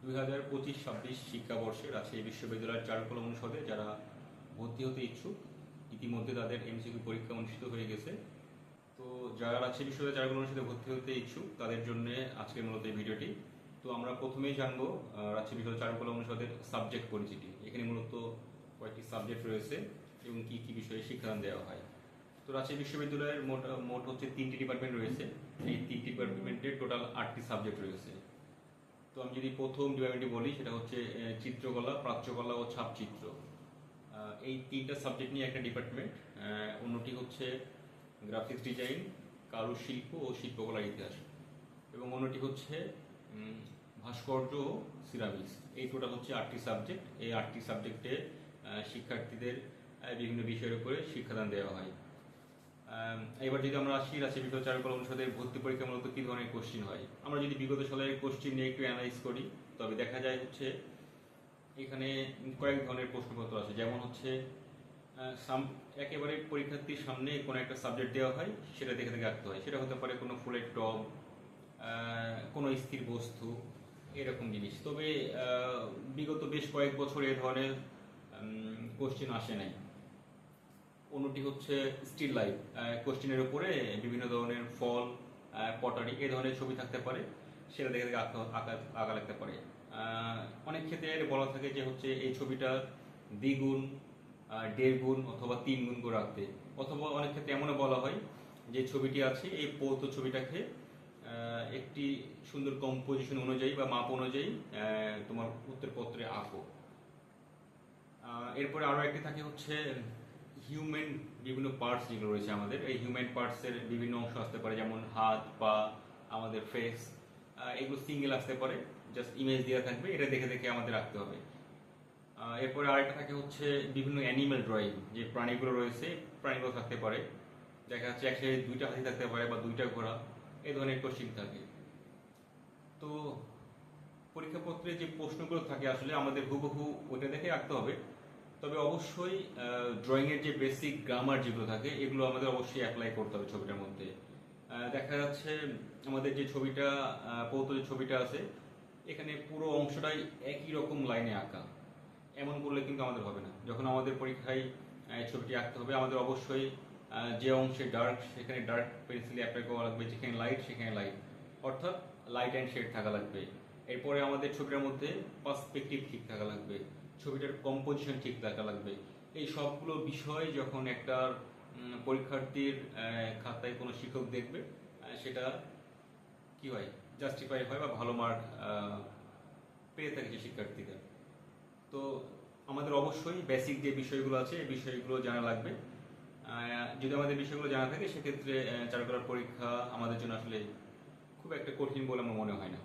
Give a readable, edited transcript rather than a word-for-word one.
2025-26 শিক্ষাবর্ষে রাজশাহী বিশ্ববিদ্যালয়ের চারুকলা অনুষদে যারা ভর্তি হতে ইচ্ছুক ইতিমধ্যে তাদের এমসিকিউ পরীক্ষা অনুষ্ঠিত হয়ে গেছে। তো যারা রাজশাহী বিশ্ববিদ্যালয় চারুকলা অনুষদে ভর্তি হতে ইচ্ছুক তাদের জন্য আজকের মূলত এই ভিডিওটি। তো আমরা প্রথমেই জানবো রাজশাহী বিশ্ববিদ্যালয় চারুকলা অনুষদের সাবজেক্ট পরিচিতি। এখানে মূলত কয়েকটি সাবজেক্ট রয়েছে এবং কি কি বিষয়ে শিক্ষাদান দেওয়া হয়। তো রাজশাহী বিশ্ববিদ্যালয়ের মোট হচ্ছে 3টি ডিপার্টমেন্ট রয়েছে। এই 3টি ডিপার্টমেন্টের টোটাল 8টি সাবজেক্ট রয়েছে। তো আমি যদি প্রথম ডিপার্টমেন্টটি বলি সেটা হচ্ছে চিত্রকলা, প্রাচ্যকলা ও ছাপচিত্র। এই 3টা সাবজেক্ট নিয়ে একটা ডিপার্টমেন্ট। অন্যটি হচ্ছে গ্রাফিক্স ডিজাইন, কারুশিল্প ও শিল্পকলার ইতিহাস, এবং অন্যটি হচ্ছে ভাস্কর্য ও সিরামিক্স। এই টোটাল হচ্ছে 8টি সাবজেক্ট। এই 8টি সাবজেক্টে শিক্ষার্থীদের বিভিন্ন বিষয়ের উপরে শিক্ষাদান দেওয়া হয়। এবার যদি আমরা আসি রাজশাহী বিশ্ববিদ্যালয় চারুকলা অনুষদের ভর্তি পরীক্ষা মূলত কী ধরনের কোশ্চিন হয়, আমরা যদি বিগত সালের কোশ্চিন নিয়ে একটু অ্যানালাইজ করি তবে দেখা যায় হচ্ছে এখানে কয়েক ধরনের প্রশ্নপত্র আছে। যেমন হচ্ছে একেবারে পরীক্ষার্থীর সামনে কোনো একটা সাবজেক্ট দেওয়া হয়, সেটা দেখে দেখে আঁকতে হয়। সেটা হতে পারে কোনো ফুলের টব, কোনো স্থির বস্তু, এরকম জিনিস। তবে বিগত বেশ কয়েক বছর এ ধরনের কোশ্চিন আসে নাই। অন্যটি হচ্ছে স্টিল লাইফ। কোশ্চিনের উপরে বিভিন্ন ধরনের ফল, পটারি এ ধরনের ছবি থাকতে পারে, সেটা দেখে দেখে আঁকা লাগতে পারে। অনেক ক্ষেত্রে বলা থাকে যে হচ্ছে এই ছবিটা দ্বিগুণ, 1.5 গুণ অথবা 3 গুণ করে আঁকতে, অথবা অনেক ক্ষেত্রে এমনও বলা হয় যে ছবিটি আছে এই পৌত ছবিটাকে একটি সুন্দর কম্পোজিশন অনুযায়ী বা মাপ অনুযায়ী তোমার উত্তরপত্রে আঁকো। এরপরে আরও একটি থাকে হচ্ছে হিউম্যান বিভিন্ন পার্টস যেগুলো রয়েছে আমাদের, এই হিউম্যান পার্টসের বিভিন্ন অংশ আসতে পারে, যেমন হাত, পা, আমাদের ফেস। এগুলো সিঙ্গেল আসতে পারে, জাস্ট ইমেজ দেওয়া থাকবে, এটা দেখে দেখে আমাদের রাখতে হবে। এরপরে আরেকটা থাকে হচ্ছে বিভিন্ন অ্যানিম্যাল ড্রয়িং, যে প্রাণীগুলো রয়েছে প্রাণীগুলো থাকতে পারে, দেখা যাচ্ছে একসাথে 2টা হাতি থাকতে পারে বা 2টা ঘোড়া, এই ধরনের কোশ্চিন থাকে। তো পরীক্ষাপত্রে যে প্রশ্নগুলো থাকে আসলে আমাদের হুবহু ওইটা দেখে আঁকতে হবে। তবে অবশ্যই ড্রয়িংয়ের যে বেসিক গ্রামার যেগুলো থাকে এগুলো আমাদের অবশ্যই অ্যাপ্লাই করতে হবে ছবিটার মধ্যে। দেখা যাচ্ছে আমাদের যে ছবিটা পৌত যে ছবিটা আছে এখানে পুরো অংশটাই একই রকম লাইনে আঁকা, এমন করলে কিন্তু আমাদের হবে না। যখন আমাদের পরীক্ষায় ছবিটি আঁকতে হবে আমাদের অবশ্যই যে অংশে ডার্ক সেখানে ডার্ক পেন্সিল অ্যাপ্লাই করা লাগবে, যেখানে লাইট সেখানে লাইট, অর্থাৎ লাইট অ্যান্ড শেড থাকা লাগবে। এরপরে আমাদের ছবিটার মধ্যে পার্সপেক্টিভ ঠিক থাকা লাগবে, ছবিটার কম্পোজিশন ঠিক থাকা লাগবে। এই সবগুলো বিষয় যখন একটা পরীক্ষার্থীর খাতায় কোনো শিক্ষক দেখবে সেটা কি হয়, জাস্টিফাই হয় বা ভালো মার্ক পেয়ে থাকে শিক্ষার্থীদের। তো আমাদের অবশ্যই বেসিক যে বিষয়গুলো আছে এই বিষয়গুলো জানা লাগবে। যদি আমাদের বিষয়গুলো জানা থাকে সেক্ষেত্রে চারুকলার পরীক্ষা আমাদের জন্য আসলে খুব একটা কঠিন বলে আমার মনে হয় না।